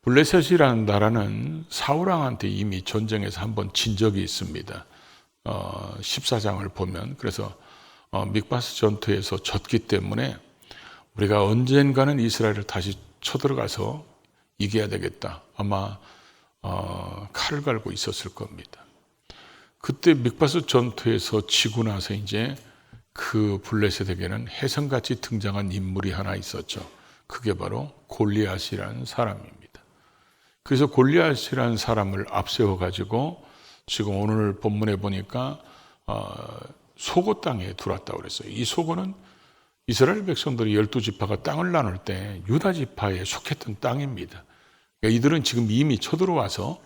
블레셋이라는 나라는 사울왕한테 이미 전쟁에서 한번 진 적이 있습니다. 14장을 보면 그래서 mik바스 전투에서 졌기 때문에 우리가 언젠가는 이스라엘을 다시 쳐들어가서 이겨야 되겠다. 아마 칼을 갈고 있었을 겁니다. 그때 mik바스 전투에서 지고 나서 이제 그 블레셋에게는 혜성같이 등장한 인물이 하나 있었죠. 그게 바로 골리앗이라는 사람입니다. 그래서 골리앗이라는 사람을 앞세워 가지고 지금 오늘 본문에 보니까 소고 땅에 들어왔다고 그랬어요. 이 소고는 이스라엘 백성들이 12지파가 땅을 나눌 때 유다 지파에 속했던 땅입니다. 그러니까 이들은 지금 이미 쳐들어와서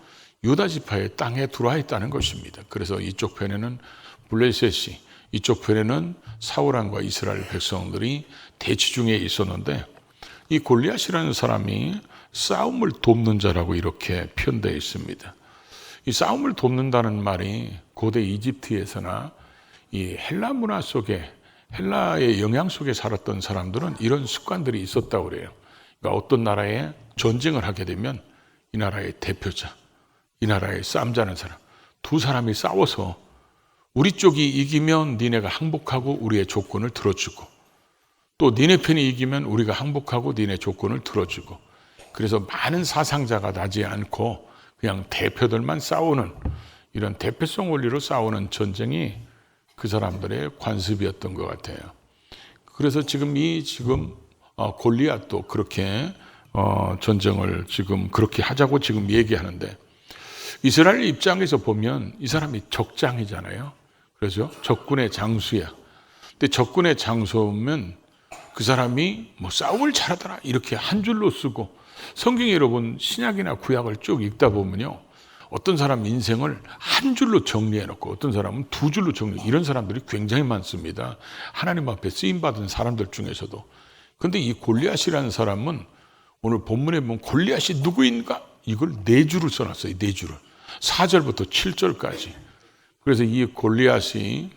유다 지파의 땅에 들어와 있다는 것입니다. 그래서 이쪽 편에는 블레셋이, 이쪽 편에는 사울왕과 이스라엘 백성들이 대치 중에 있었는데 이 골리앗이라는 사람이 싸움을 돕는 자라고 이렇게 표현되어 있습니다. 이 싸움을 돕는다는 말이 고대 이집트에서나 이 헬라 문화 속에, 헬라의 영향 속에 살았던 사람들은 이런 습관들이 있었다고 그래요. 그러니까 어떤 나라에 전쟁을 하게 되면 이 나라의 대표자, 이 나라의 싸움자는 사람, 두 사람이 싸워서 우리 쪽이 이기면 니네가 항복하고 우리의 조건을 들어주고, 또 니네 편이 이기면 우리가 항복하고 니네 조건을 들어주고, 그래서 많은 사상자가 나지 않고 그냥 대표들만 싸우는, 이런 대표성 원리로 싸우는 전쟁이 그 사람들의 관습이었던 것 같아요. 그래서 지금 골리앗도 그렇게 전쟁을 지금 그렇게 하자고 지금 얘기하는데, 이스라엘 입장에서 보면 이 사람이 적장이잖아요. 그렇죠? 적군의 장수야. 근데 적군의 장수면 그 사람이 뭐 싸움을 잘하더라 이렇게 한 줄로 쓰고, 성경에 여러분 신약이나 구약을 쭉 읽다 보면요, 어떤 사람 인생을 한 줄로 정리해 놓고 어떤 사람은 두 줄로 정리, 이런 사람들이 굉장히 많습니다. 하나님 앞에 쓰임 받은 사람들 중에서도. 근데 이 골리앗이라는 사람은 오늘 본문에 보면 골리앗이 누구인가? 이걸 네 줄을 써놨어요. 네 줄을. 4절부터 7절까지. 그래서 이 골리앗이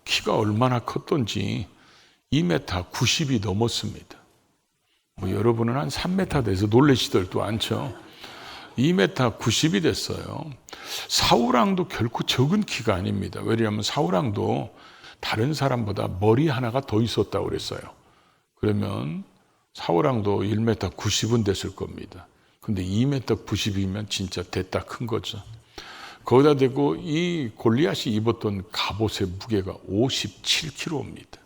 키가 얼마나 컸던지 2m 90이 넘었습니다. 뭐 여러분은 한 3m 돼서 놀라시들도 않죠. 2m 90이 됐어요. 사울왕도 결코 적은 키가 아닙니다. 왜냐하면 사울왕도 다른 사람보다 머리 하나가 더 있었다고 그랬어요. 그러면 사울왕도 1m 90은 됐을 겁니다. 근데 2m 90이면 진짜 됐다 큰 거죠. 거기다 대고 이 골리앗이 입었던 갑옷의 무게가 57kg입니다.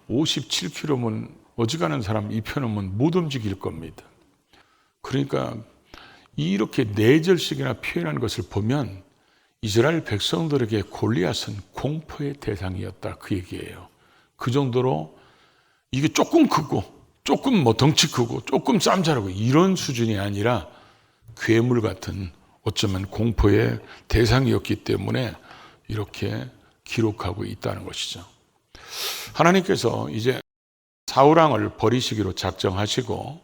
57kg면 어지간한 사람 입혀놓으면 못 움직일 겁니다. 그러니까 이렇게 4절씩이나 표현한 것을 보면 이스라엘 백성들에게 골리앗은 공포의 대상이었다, 그 얘기예요. 그 정도로 이게 조금 크고 조금 뭐 덩치 크고 조금 싸움 잘하고 이런 수준이 아니라 괴물 같은, 어쩌면 공포의 대상이었기 때문에 이렇게 기록하고 있다는 것이죠. 하나님께서 이제 사울왕을 버리시기로 작정하시고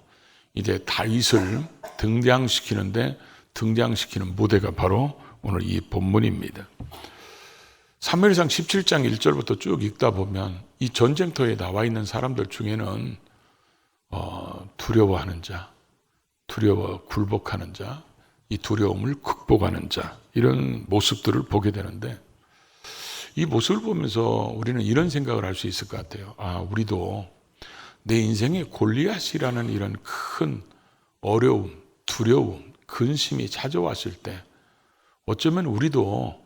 이제 다윗을 등장시키는 무대가 바로 오늘 이 본문입니다. 사무엘상 17장 1절부터 쭉 읽다 보면 이 전쟁터에 나와 있는 사람들 중에는 두려워하는 자, 두려워 굴복하는 자, 이 두려움을 극복하는 자, 이런 모습들을 보게 되는데, 이 모습을 보면서 우리는 이런 생각을 할 수 있을 것 같아요. 우리도 내 인생에 골리앗이라는 이런 큰 어려움, 두려움, 근심이 찾아왔을 때 어쩌면 우리도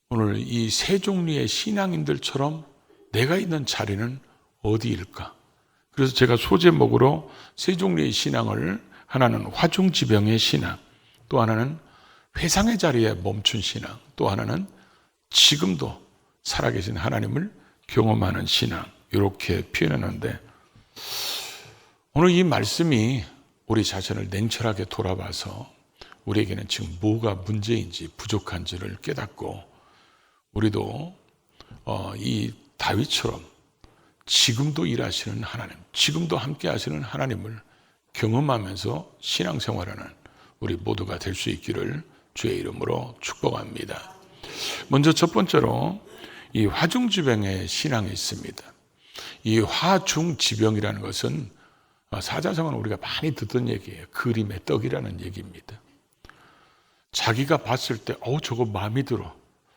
오늘 이 세 종류의 신앙인들처럼 내가 있는 자리는 어디일까? 그래서 제가 소제목으로 세 종류의 신앙을, 하나는 화중지병의 신앙, 또 하나는 회상의 자리에 멈춘 신앙, 또 하나는 지금도 살아계신 하나님을 경험하는 신앙, 이렇게 표현하는데, 오늘 이 말씀이 우리 자신을 냉철하게 돌아봐서 우리에게는 지금 뭐가 문제인지 부족한지를 깨닫고, 우리도 이 다윗처럼 지금도 일하시는 하나님, 지금도 함께 하시는 하나님을 경험하면서 신앙생활하는 우리 모두가 될 수 있기를 주의 이름으로 축복합니다. 먼저 첫 번째로 이 화중지병의 신앙이 있습니다. 이 화중지병이라는 것은 사자성어는 우리가 많이 듣던 얘기예요. 그림의 떡이라는 얘기입니다. 자기가 봤을 때 저거 마음에 들어.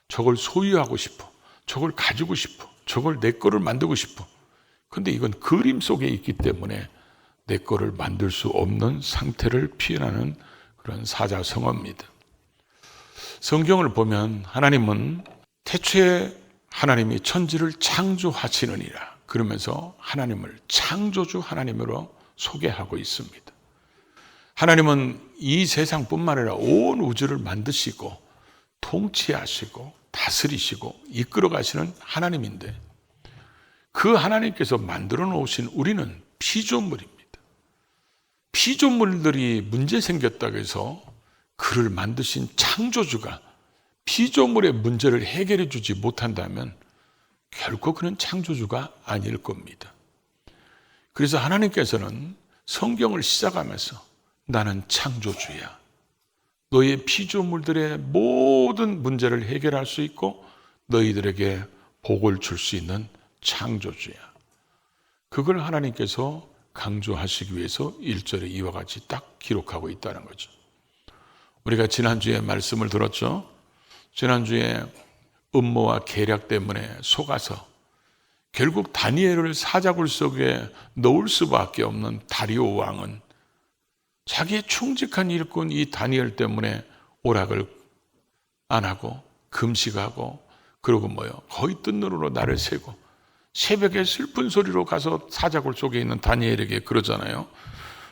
저걸 소유하고 싶어. 저걸 가지고 싶어. 저걸 내 거를 만들고 싶어. 근데 이건 그림 속에 있기 때문에 내 거를 만들 수 없는 상태를 표현하는 그런 사자성어입니다. 성경을 보면 하나님은 태초에 하나님이 천지를 창조하시느니라 그러면서 하나님을 창조주 하나님으로 소개하고 있습니다. 하나님은 이 세상뿐만 아니라 온 우주를 만드시고 통치하시고 다스리시고 이끌어 가시는 하나님인데 그 하나님께서 만들어 놓으신 우리는 피조물입니다. 피조물들이 문제 생겼다고 해서 그를 만드신 창조주가 피조물의 문제를 해결해 주지 못한다면 결코 그는 창조주가 아닐 겁니다. 그래서 하나님께서는 성경을 시작하면서 나는 창조주야. 너의 피조물들의 모든 문제를 해결할 수 있고 너희들에게 복을 줄 수 있는 창조주야. 그걸 하나님께서 강조하시기 위해서 1절에 이와 같이 딱 기록하고 있다는 거죠. 우리가 지난주에 말씀을 들었죠. 지난주에 음모와 계략 때문에 속아서 결국 다니엘을 사자굴 속에 넣을 수밖에 없는 다리오 왕은 자기의 충직한 일꾼 이 다니엘 때문에 오락을 안 하고 금식하고 그러고 거의 뜬 눈으로 나를 새고 새벽에 슬픈 소리로 가서 사자굴 속에 있는 다니엘에게 그러잖아요.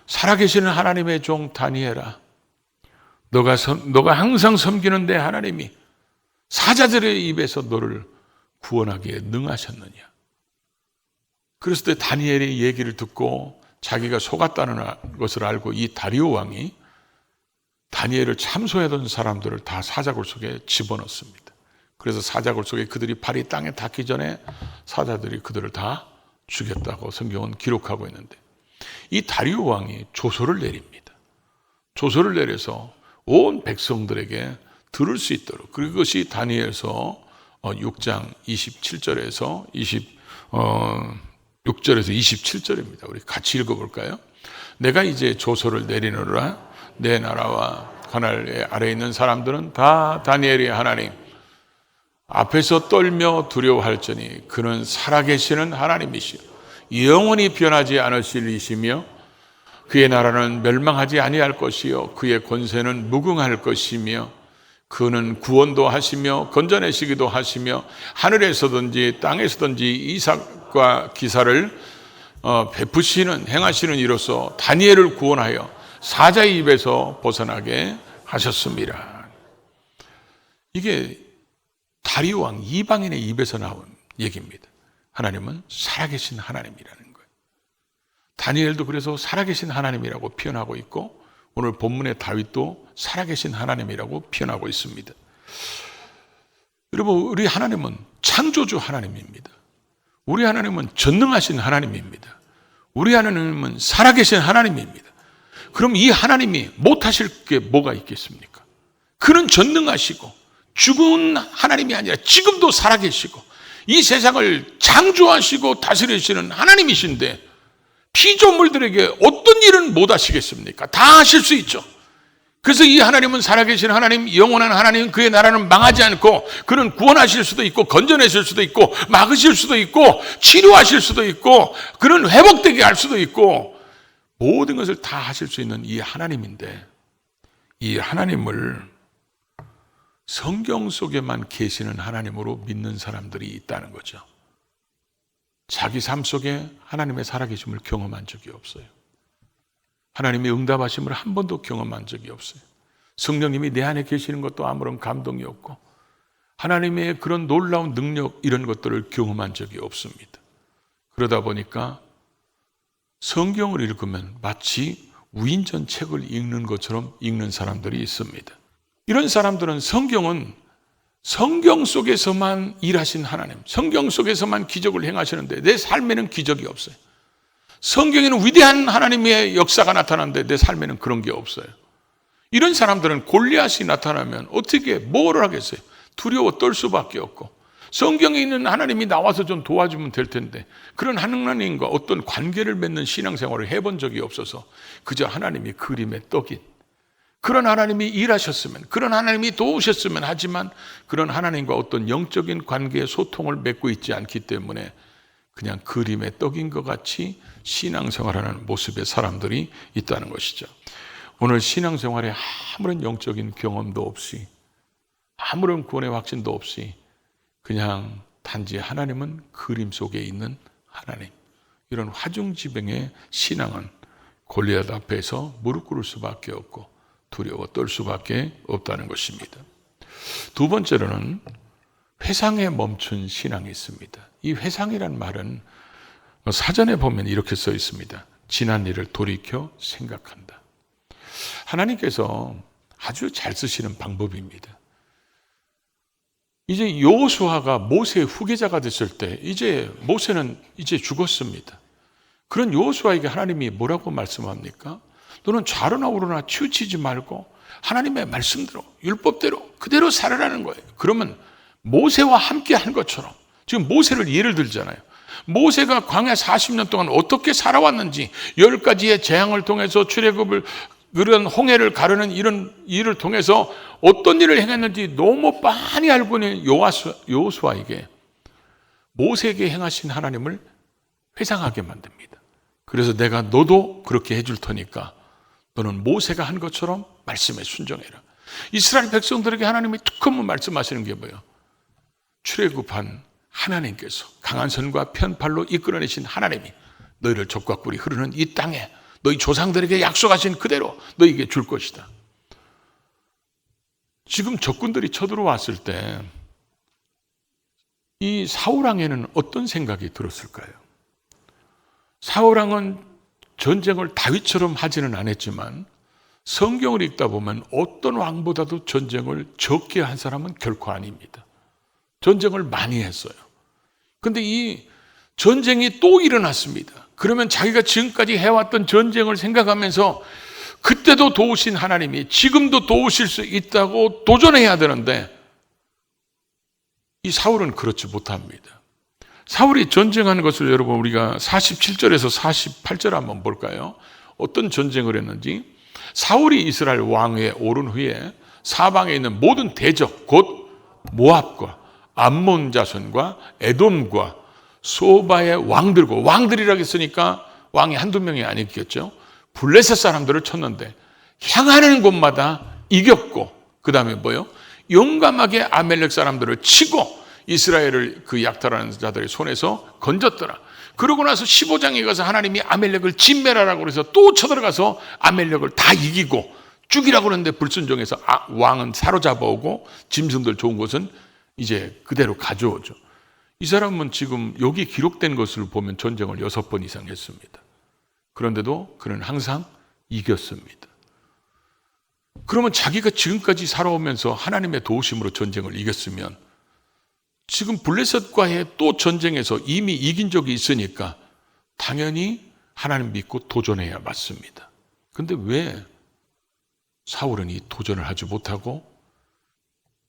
살아계시는 하나님의 종 다니엘아, 너가 항상 섬기는 내 하나님이 사자들의 입에서 너를 구원하기에 능하셨느냐. 그랬을 때 다니엘의 얘기를 듣고 자기가 속았다는 것을 알고 이 다리오 왕이 다니엘을 참소하던 사람들을 다 사자굴 속에 집어넣습니다. 그래서 사자굴 속에 그들이 발이 땅에 닿기 전에 사자들이 그들을 다 죽였다고 성경은 기록하고 있는데 이 다리오 왕이 조서를 내립니다. 조서를 내려서 온 백성들에게 들을 수 있도록 그것이 다니엘서 6장 27절에서 27절입니다. 우리 같이 읽어볼까요? 내가 이제 조서를 내리노라. 내 나라와 하늘 아래에 있는 사람들은 다 다니엘의 하나님 앞에서 떨며 두려워할지니 그는 살아계시는 하나님이시요 영원히 변하지 않으실 이시며 그의 나라는 멸망하지 아니할 것이요 그의 권세는 무궁할 것이며 그는 구원도 하시며 건져내시기도 하시며 하늘에서든지 땅에서든지 이삭과 기사를 베푸시는 행하시는 이로써 다니엘을 구원하여 사자의 입에서 벗어나게 하셨습니다. 이게 다리오 왕 이방인의 입에서 나온 얘기입니다. 하나님은 살아계신 하나님이라는 거예요. 다니엘도 그래서 살아계신 하나님이라고 표현하고 있고 오늘 본문의 다윗도 살아계신 하나님이라고 표현하고 있습니다. 여러분, 우리 하나님은 창조주 하나님입니다. 우리 하나님은 전능하신 하나님입니다. 우리 하나님은 살아계신 하나님입니다. 그럼 이 하나님이 못하실 게 뭐가 있겠습니까? 그는 전능하시고 죽은 하나님이 아니라 지금도 살아계시고 이 세상을 창조하시고 다스리시는 하나님이신데 피조물들에게 어떤 일은 못 하시겠습니까? 다 하실 수 있죠. 그래서 이 하나님은 살아계신 하나님, 영원한 하나님, 그의 나라는 망하지 않고 그는 구원하실 수도 있고 건져내실 수도 있고 막으실 수도 있고 치료하실 수도 있고 그는 회복되게 할 수도 있고 모든 것을 다 하실 수 있는 이 하나님인데 이 하나님을 성경 속에만 계시는 하나님으로 믿는 사람들이 있다는 거죠. 자기 삶 속에 하나님의 살아계심을 경험한 적이 없어요. 하나님의 응답하심을 한 번도 경험한 적이 없어요. 성령님이 내 안에 계시는 것도 아무런 감동이 없고 하나님의 그런 놀라운 능력 이런 것들을 경험한 적이 없습니다. 그러다 보니까 성경을 읽으면 마치 위인전 책을 읽는 것처럼 읽는 사람들이 있습니다. 이런 사람들은 성경은 성경 속에서만 일하신 하나님, 성경 속에서만 기적을 행하시는데 내 삶에는 기적이 없어요. 성경에는 위대한 하나님의 역사가 나타나는데 내 삶에는 그런 게 없어요. 이런 사람들은 골리앗이 나타나면 어떻게 뭐를 하겠어요? 두려워 떨 수밖에 없고 성경에 있는 하나님이 나와서 좀 도와주면 될 텐데 그런 하나님과 어떤 관계를 맺는 신앙생활을 해본 적이 없어서 그저 하나님이 그림의 떡인 그런 하나님이 일하셨으면, 그런 하나님이 도우셨으면 하지만 그런 하나님과 어떤 영적인 관계의 소통을 맺고 있지 않기 때문에 그냥 그림의 떡인 것 같이 신앙생활하는 모습의 사람들이 있다는 것이죠. 오늘 신앙생활에 아무런 영적인 경험도 없이 아무런 구원의 확신도 없이 그냥 단지 하나님은 그림 속에 있는 하나님, 이런 화중지병의 신앙은 골리앗 앞에서 무릎 꿇을 수밖에 없고 두려워 떨 수밖에 없다는 것입니다. 두 번째로는 회상에 멈춘 신앙이 있습니다. 이 회상이란 말은 사전에 보면 이렇게 써 있습니다. 지난 일을 돌이켜 생각한다. 하나님께서 아주 잘 쓰시는 방법입니다. 이제 여호수아가 모세의 후계자가 됐을 때 이제 모세는 이제 죽었습니다. 그런 여호수아에게 하나님이 뭐라고 말씀합니까? 너는 좌로나 우로나 치우치지 말고 하나님의 말씀대로 율법대로 그대로 살아라는 거예요. 그러면 모세와 함께 한 것처럼 지금 모세를 예를 들잖아요. 모세가 광야 40년 동안 어떻게 살아왔는지 10가지의 재앙을 통해서 출애굽을 그런 홍해를 가르는 이런 일을 통해서 어떤 일을 행했는지 너무 많이 알고 있는 여호수아에게 모세에게 행하신 하나님을 회상하게 만듭니다. 그래서 내가 너도 그렇게 해줄 테니까 너는 모세가 한 것처럼 말씀에 순종해라. 이스라엘 백성들에게 하나님이 툭 한번 말씀하시는 게 뭐예요? 출애굽한 하나님께서 강한 손과 편팔로 이끌어내신 하나님이 너희를 젖과 꿀이 흐르는 이 땅에 너희 조상들에게 약속하신 그대로 너희에게 줄 것이다. 지금 적군들이 쳐들어왔을 때 이 사울왕에는 어떤 생각이 들었을까요? 사울왕은 전쟁을 다윗처럼 하지는 않았지만 성경을 읽다 보면 어떤 왕보다도 전쟁을 적게 한 사람은 결코 아닙니다. 전쟁을 많이 했어요. 그런데 이 전쟁이 또 일어났습니다. 그러면 자기가 지금까지 해왔던 전쟁을 생각하면서 그때도 도우신 하나님이 지금도 도우실 수 있다고 도전해야 되는데 이 사울은 그렇지 못합니다. 사울이 전쟁하는 것을 여러분 우리가 47절에서 48절 한번 볼까요? 어떤 전쟁을 했는지 사울이 이스라엘 왕위에 오른 후에 사방에 있는 모든 대적 곧 모압과 암몬 자손과 에돔과 소바의 왕들과 왕들이라고 했으니까 왕이 한두 명이 아니겠죠. 블레셋 사람들을 쳤는데 향하는 곳마다 이겼고 그 다음에 뭐요? 용감하게 아멜렉 사람들을 치고 이스라엘을 그 약탈하는 자들의 손에서 건졌더라. 그러고 나서 15장에 가서 하나님이 아멜렉을 진멸하라고 그래서 또 쳐들어가서 아멜렉을 다 이기고 죽이라고 그러는데 불순종해서 왕은 사로잡아 오고 짐승들 좋은 것은 이제 그대로 가져오죠. 이 사람은 지금 여기 기록된 것을 보면 전쟁을 6번 이상 했습니다. 그런데도 그는 항상 이겼습니다. 그러면 자기가 지금까지 살아오면서 하나님의 도우심으로 전쟁을 이겼으면 지금 블레셋과의 또 전쟁에서 이미 이긴 적이 있으니까 당연히 하나님 믿고 도전해야 맞습니다. 그런데 왜 사울은 이 도전을 하지 못하고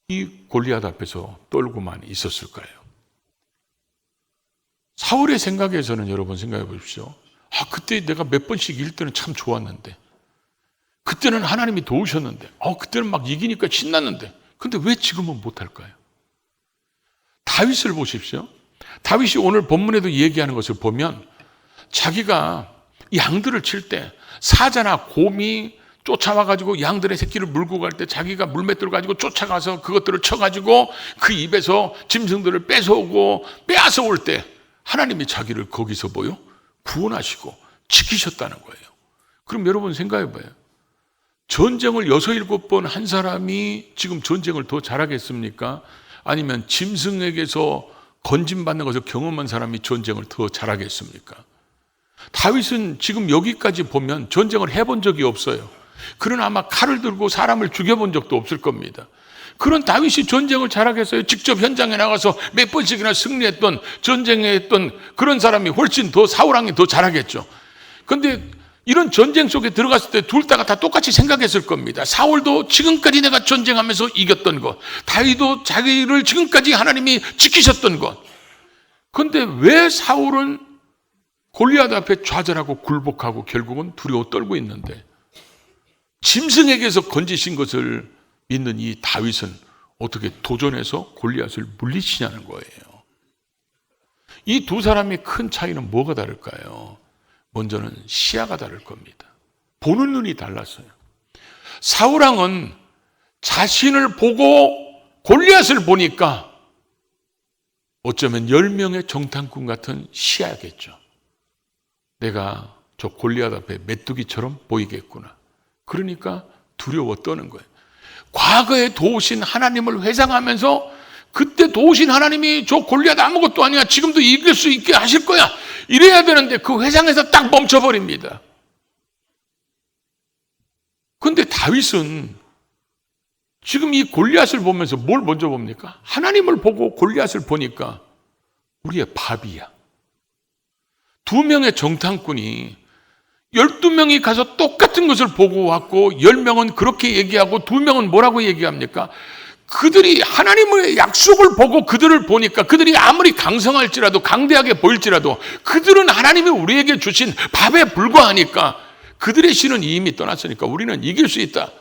이 골리앗 앞에서 떨고만 있었을까요? 사울의 생각에서는 여러분 생각해 보십시오. 그때 내가 몇 번씩 이길 때는 참 좋았는데 그때는 하나님이 도우셨는데 그때는 막 이기니까 신났는데 근데 왜 지금은 못할까요? 다윗을 보십시오. 다윗이 오늘 본문에도 얘기하는 것을 보면 자기가 양들을 칠 때 사자나 곰이 쫓아와가지고 양들의 새끼를 물고 갈 때 자기가 물맷돌을 가지고 쫓아가서 그것들을 쳐가지고 그 입에서 짐승들을 뺏어오고 빼앗아 올 때 하나님이 자기를 거기서 뭐요? 구원하시고 지키셨다는 거예요. 그럼 여러분 생각해 봐요. 전쟁을 6, 7번 한 사람이 지금 전쟁을 더 잘하겠습니까? 아니면 짐승에게서 건진받는 것을 경험한 사람이 전쟁을 더 잘하겠습니까? 다윗은 지금 여기까지 보면 전쟁을 해본 적이 없어요. 그러나 아마 칼을 들고 사람을 죽여본 적도 없을 겁니다. 그런 다윗이 전쟁을 잘하겠어요? 직접 현장에 나가서 몇 번씩이나 승리했던 전쟁에 했던 그런 사람이 훨씬 더 사울왕이 더 잘하겠죠. 그런데 이런 전쟁 속에 들어갔을 때 둘 다가 다 똑같이 생각했을 겁니다. 사울도 지금까지 내가 전쟁하면서 이겼던 것, 다윗도 자기를 지금까지 하나님이 지키셨던 것. 그런데 왜 사울은 골리앗 앞에 좌절하고 굴복하고 결국은 두려워 떨고 있는데, 짐승에게서 건지신 것을 믿는 이 다윗은 어떻게 도전해서 골리앗을 물리치냐는 거예요. 이 두 사람의 큰 차이는 뭐가 다를까요? 먼저는 시야가 다를 겁니다. 보는 눈이 달랐어요. 사울왕은 자신을 보고 골리앗을 보니까 어쩌면 10명의 정탐꾼 같은 시야겠죠. 내가 저 골리앗 앞에 메뚜기처럼 보이겠구나. 그러니까 두려워 떠는 거예요. 과거에 도우신 하나님을 회상하면서 그때 도우신 하나님이 저 골리앗 아무것도 아니야, 지금도 이길 수 있게 하실 거야, 이래야 되는데 그 회상에서 딱 멈춰버립니다. 그런데 다윗은 지금 이 골리앗을 보면서 뭘 먼저 봅니까? 하나님을 보고 골리앗을 보니까 우리의 밥이야. 2명의 정탐꾼이 12명이 가서 똑같은 것을 보고 왔고 10명은 그렇게 얘기하고 2명은 뭐라고 얘기합니까? 그들이 하나님의 약속을 보고 그들을 보니까 그들이 아무리 강성할지라도 강대하게 보일지라도 그들은 하나님이 우리에게 주신 밥에 불과하니까 그들의 신은 이미 떠났으니까 우리는 이길 수 있다.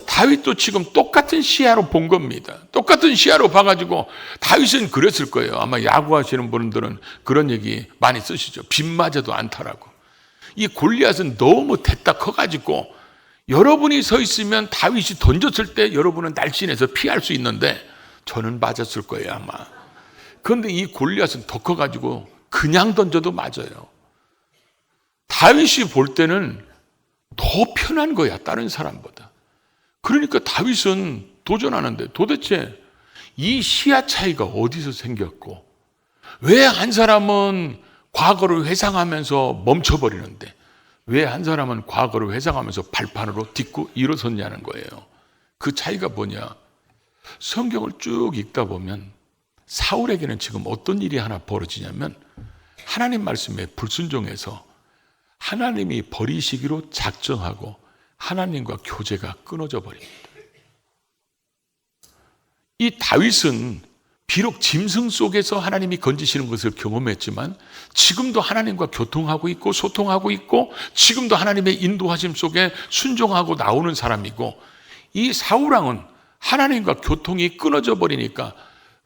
다윗도 지금 똑같은 시야로 본 겁니다. 똑같은 시야로 봐가지고 다윗은 그랬을 거예요. 아마 야구하시는 분들은 그런 얘기 많이 쓰시죠. 빗 맞아도 안타라고. 이 골리앗은 너무 대따 커가지고 여러분이 서 있으면 다윗이 던졌을 때 여러분은 날씬해서 피할 수 있는데 저는 맞았을 거예요 아마. 그런데 이 골리앗은 더 커가지고 그냥 던져도 맞아요. 다윗이 볼 때는 더 편한 거야 다른 사람보다. 그러니까 다윗은 도전하는데 도대체 이 시야 차이가 어디서 생겼고 왜 한 사람은 과거를 회상하면서 멈춰버리는데 왜 한 사람은 과거를 회상하면서 발판으로 딛고 일어섰냐는 거예요. 그 차이가 뭐냐? 성경을 쭉 읽다 보면 사울에게는 지금 어떤 일이 하나 벌어지냐면 하나님 말씀에 불순종해서 하나님이 버리시기로 작정하고 하나님과 교제가 끊어져 버립니다. 이 다윗은 비록 짐승 속에서 하나님이 건지시는 것을 경험했지만 지금도 하나님과 교통하고 있고 소통하고 있고 지금도 하나님의 인도하심 속에 순종하고 나오는 사람이고, 이 사울왕은 하나님과 교통이 끊어져 버리니까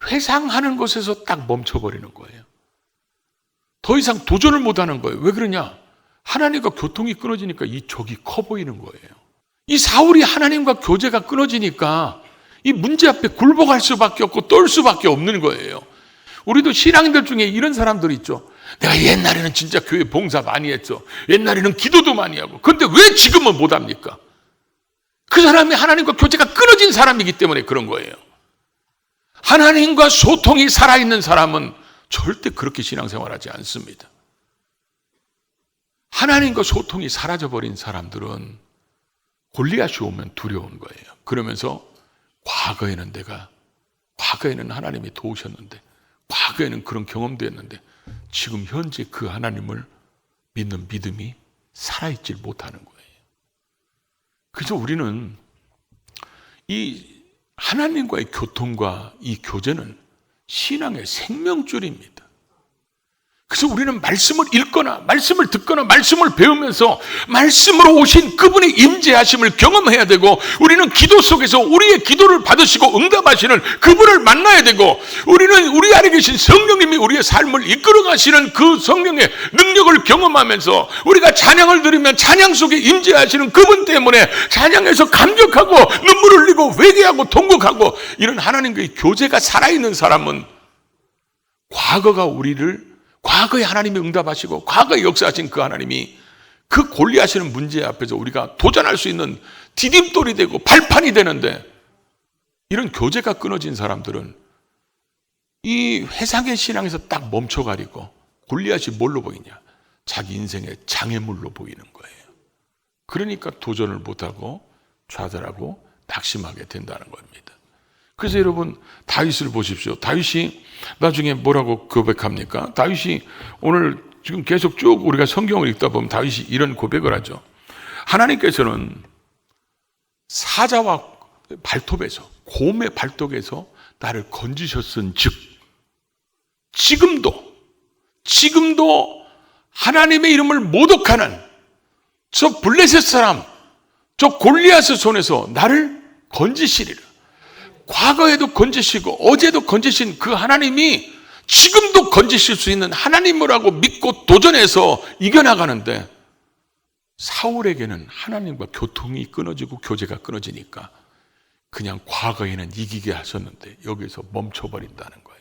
회상하는 것에서 딱 멈춰버리는 거예요. 더 이상 도전을 못하는 거예요. 왜 그러냐? 하나님과 교통이 끊어지니까 이 적이 커 보이는 거예요. 이 사울이 하나님과 교제가 끊어지니까 이 문제 앞에 굴복할 수밖에 없고 떨 수밖에 없는 거예요. 우리도 신앙인들 중에 이런 사람들이 있죠. 내가 옛날에는 진짜 교회 봉사 많이 했어. 옛날에는 기도도 많이 하고. 그런데 왜 지금은 못합니까? 그 사람이 하나님과 교제가 끊어진 사람이기 때문에 그런 거예요. 하나님과 소통이 살아있는 사람은 절대 그렇게 신앙생활하지 않습니다. 하나님과 소통이 사라져버린 사람들은 골리앗이 오면 두려운 거예요. 그러면서 과거에는 하나님이 도우셨는데, 과거에는 그런 경험도 했는데 지금 현재 그 하나님을 믿는 믿음이 살아있질 못하는 거예요. 그래서 우리는 이 하나님과의 교통과 이 교제는 신앙의 생명줄입니다. 그래서 우리는 말씀을 읽거나 말씀을 듣거나 말씀을 배우면서 말씀으로 오신 그분의 임재하심을 경험해야 되고, 우리는 기도 속에서 우리의 기도를 받으시고 응답하시는 그분을 만나야 되고, 우리는 우리 안에 계신 성령님이 우리의 삶을 이끌어 가시는 그 성령의 능력을 경험하면서 우리가 찬양을 드리면 찬양 속에 임재하시는 그분 때문에 찬양에서 감격하고 눈물 흘리고 회개하고 통곡하고, 이런 하나님과의 교제가 살아있는 사람은 과거에 하나님이 응답하시고 과거에 역사하신 그 하나님이 그 골리앗이라는 문제 앞에서 우리가 도전할 수 있는 디딤돌이 되고 발판이 되는데, 이런 교제가 끊어진 사람들은 이 회상의 신앙에서 딱 멈춰가리고 골리앗이 뭘로 보이냐? 자기 인생의 장애물로 보이는 거예요. 그러니까 도전을 못하고 좌절하고 낙심하게 된다는 겁니다. 그래서 여러분 다윗을 보십시오. 다윗이 나중에 뭐라고 고백합니까? 다윗이 오늘 지금 계속 쭉 우리가 성경을 읽다 보면 다윗이 이런 고백을 하죠. 하나님께서는 사자와 발톱에서, 곰의 발톱에서 나를 건지셨은 즉 지금도 하나님의 이름을 모독하는 저 블레셋 사람, 저 골리앗의 손에서 나를 건지시리라. 과거에도 건지시고 어제도 건지신 그 하나님이 지금도 건지실 수 있는 하나님이라고 믿고 도전해서 이겨나가는데, 사울에게는 하나님과 교통이 끊어지고 교제가 끊어지니까 그냥 과거에는 이기게 하셨는데 여기서 멈춰버린다는 거예요.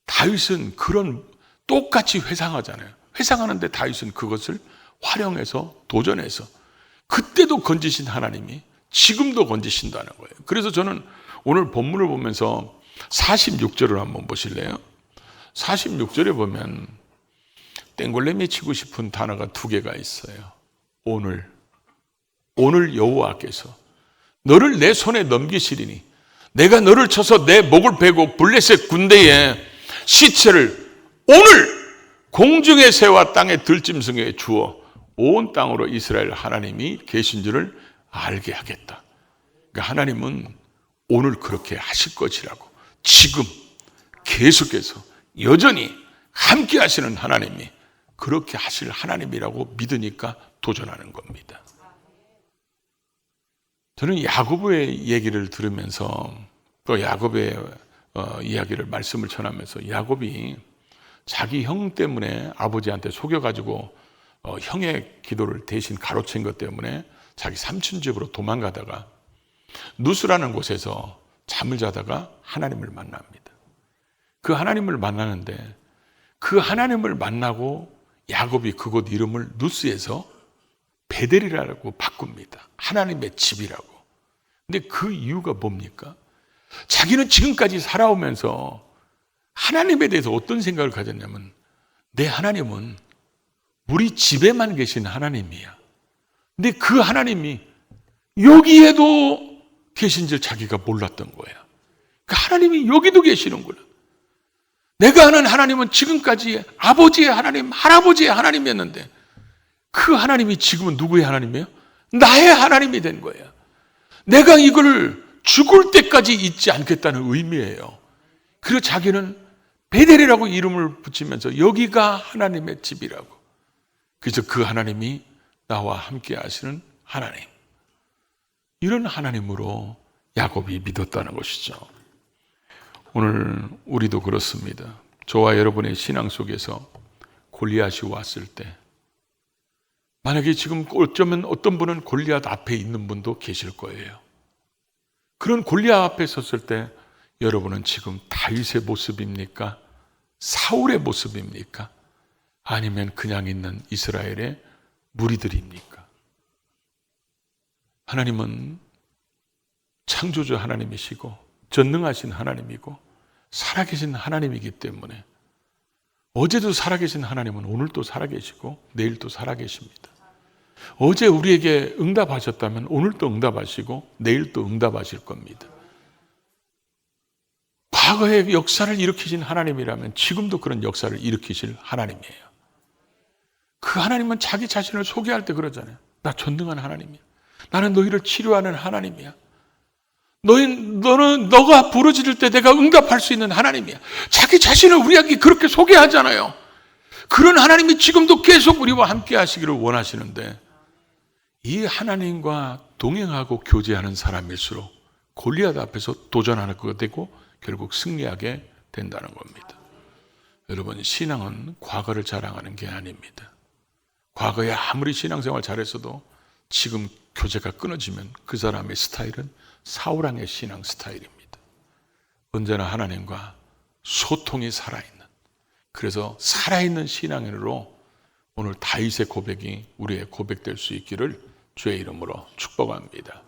다윗은 그런 똑같이 회상하잖아요. 회상하는데 다윗은 그것을 활용해서 도전해서 그때도 건지신 하나님이 지금도 건지신다는 거예요. 그래서 저는 오늘 본문을 보면서 46절을 한번 보실래요? 46절에 보면 땡골렘이 치고 싶은 단어가 두 개가 있어요. 오늘 여호와께서 너를 내 손에 넘기시리니 내가 너를 쳐서 내 목을 베고 블레셋 군대의 시체를 오늘 공중의 새와 땅의 들짐승에 주어 온 땅으로 이스라엘 하나님이 계신 줄을 알게 하겠다. 그러니까 하나님은 오늘 그렇게 하실 것이라고, 지금 계속해서 여전히 함께 하시는 하나님이 그렇게 하실 하나님이라고 믿으니까 도전하는 겁니다. 저는 야고보의 얘기를 들으면서, 또 야고보의 이야기를 말씀을 전하면서, 야고보이 자기 형 때문에 아버지한테 속여가지고 형의 기도를 대신 가로챈 것 때문에 자기 삼촌 집으로 도망가다가 누스라는 곳에서 잠을 자다가 하나님을 만납니다. 그 하나님을 만나는데, 그 하나님을 만나고 야곱이 그곳 이름을 누스에서 베델이라고 바꿉니다. 하나님의 집이라고. 근데 그 이유가 뭡니까? 자기는 지금까지 살아오면서 하나님에 대해서 어떤 생각을 가졌냐면, 내 하나님은 우리 집에만 계신 하나님이야. 근데 그 하나님이 여기에도 계신 줄 자기가 몰랐던 거야. 그 하나님이 여기도 계시는구나. 내가 아는 하나님은 지금까지 아버지의 하나님, 할아버지의 하나님이었는데 그 하나님이 지금은 누구의 하나님이에요? 나의 하나님이 된 거예요. 내가 이걸 죽을 때까지 잊지 않겠다는 의미예요. 그리고 자기는 베델이라고 이름을 붙이면서 여기가 하나님의 집이라고. 그래서 그 하나님이 나와 함께 하시는 하나님, 이런 하나님으로 야곱이 믿었다는 것이죠. 오늘 우리도 그렇습니다. 저와 여러분의 신앙 속에서 골리앗이 왔을 때, 만약에 지금 어쩌면 어떤 분은 골리앗 앞에 있는 분도 계실 거예요. 그런 골리앗 앞에 섰을 때 여러분은 지금 다윗의 모습입니까? 사울의 모습입니까? 아니면 그냥 있는 이스라엘의 무리들입니까? 하나님은 창조주 하나님이시고 전능하신 하나님이고 살아계신 하나님이기 때문에, 어제도 살아계신 하나님은 오늘도 살아계시고 내일도 살아계십니다. 어제 우리에게 응답하셨다면 오늘도 응답하시고 내일도 응답하실 겁니다. 과거의 역사를 일으키신 하나님이라면 지금도 그런 역사를 일으키실 하나님이에요. 그 하나님은 자기 자신을 소개할 때 그러잖아요. 나 전능한 하나님이야. 나는 너희를 치료하는 하나님이야. 너가 부르짖을 때 내가 응답할 수 있는 하나님이야. 자기 자신을 우리에게 그렇게 소개하잖아요. 그런 하나님이 지금도 계속 우리와 함께 하시기를 원하시는데, 이 하나님과 동행하고 교제하는 사람일수록 골리앗 앞에서 도전하는 것 되고 결국 승리하게 된다는 겁니다. 여러분, 신앙은 과거를 자랑하는 게 아닙니다. 과거에 아무리 신앙생활 잘했어도 지금 교제가 끊어지면 그 사람의 스타일은 사울왕의 신앙 스타일입니다. 언제나 하나님과 소통이 살아있는, 그래서 살아있는 신앙인으로 오늘 다윗의 고백이 우리의 고백될 수 있기를 주의 이름으로 축복합니다.